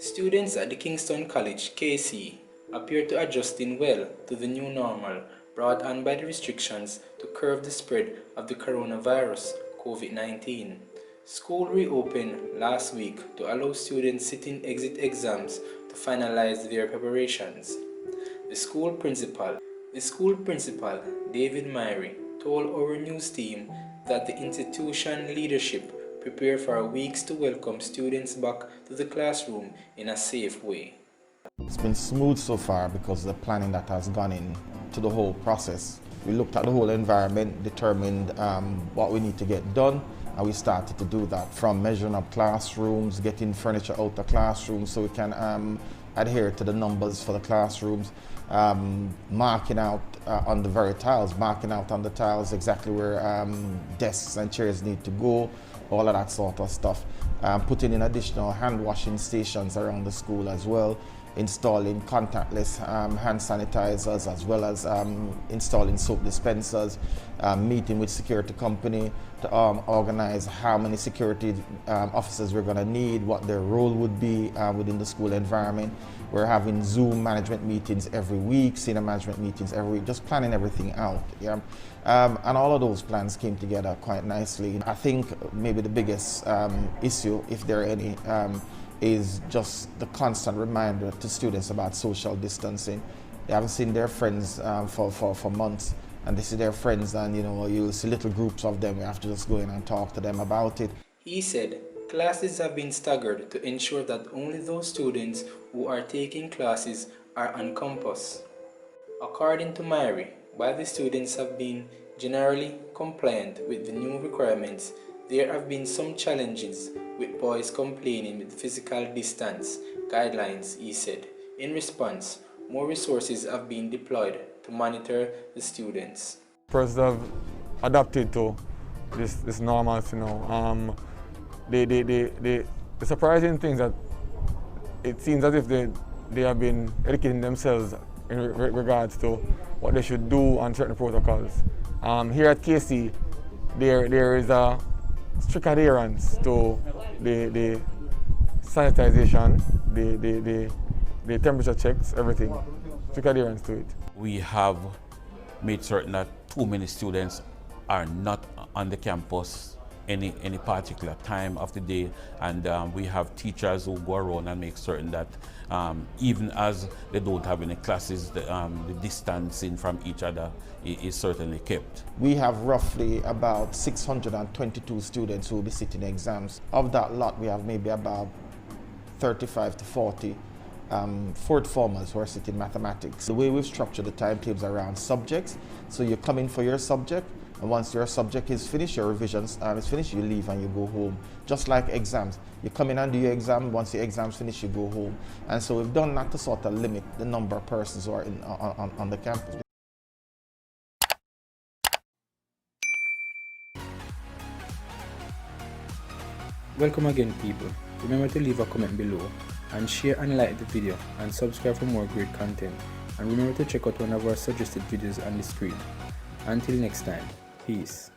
Students at the Kingston College, KC, appear to adjusting well to the new normal brought on by the restrictions to curb the spread of the coronavirus, COVID-19. School reopened last week to allow students sitting exit exams to finalize their preparations. The school principal, David Myrie, told our news team that the institution leadership prepare for weeks to welcome students back to the classroom in a safe way. It's been smooth so far because of the planning that has gone into the whole process. We looked at the whole environment, determined what we need to get done, and we started to do that, from measuring up classrooms, getting furniture out the classrooms so we can adhere to the numbers for the classrooms, marking out on the tiles exactly where desks and chairs need to go, all of that sort of stuff. Putting in additional hand washing stations around the school as well, installing contactless hand sanitizers, as well as installing soap dispensers, meeting with security company to organize how many security officers we're going to need, what their role would be within the school environment. We're having Zoom management meetings every week, senior management meetings every week, just planning everything out. Yeah? And all of those plans came together quite nicely. I think maybe the biggest issue, if there are any, is just the constant reminder to students about social distancing. They haven't seen their friends for months, and they see their friends, and you'll see little groups of them. We have to just go in and talk to them about it. He said classes have been staggered to ensure that only those students who are taking classes are on campus. According to Myrie, while the students have been generally compliant with the new requirements, there have been some challenges, with boys complaining with physical distance guidelines, he said. In response, more resources have been deployed to monitor the students. Persons have adapted to this normalcy now. The surprising thing is that it seems as if they have been educating themselves in regards to what they should do on certain protocols. Here at KC, there is a strict adherence to the sanitization, the temperature checks, everything. Strict adherence to it. We have made certain that too many students are not on the campus any particular time of the day, and we have teachers who go around and make certain that even as they don't have any classes, the distancing from each other is certainly kept. We have roughly about 622 students who will be sitting exams. Of that lot, we have maybe about 35 to 40 fourth formers who are sitting mathematics. The way we've structured the timetables around subjects, so you come in for your subject, and once your subject is finished, your revisions is finished, you leave and you go home. Just like exams. You come in and do your exam, once your exam's finished, you go home. And so we've done that to sort of limit the number of persons who are on the campus. Welcome again, people. Remember to leave a comment below and share and like the video, and subscribe for more great content. And remember to check out one of our suggested videos on the screen. Until next time, peace.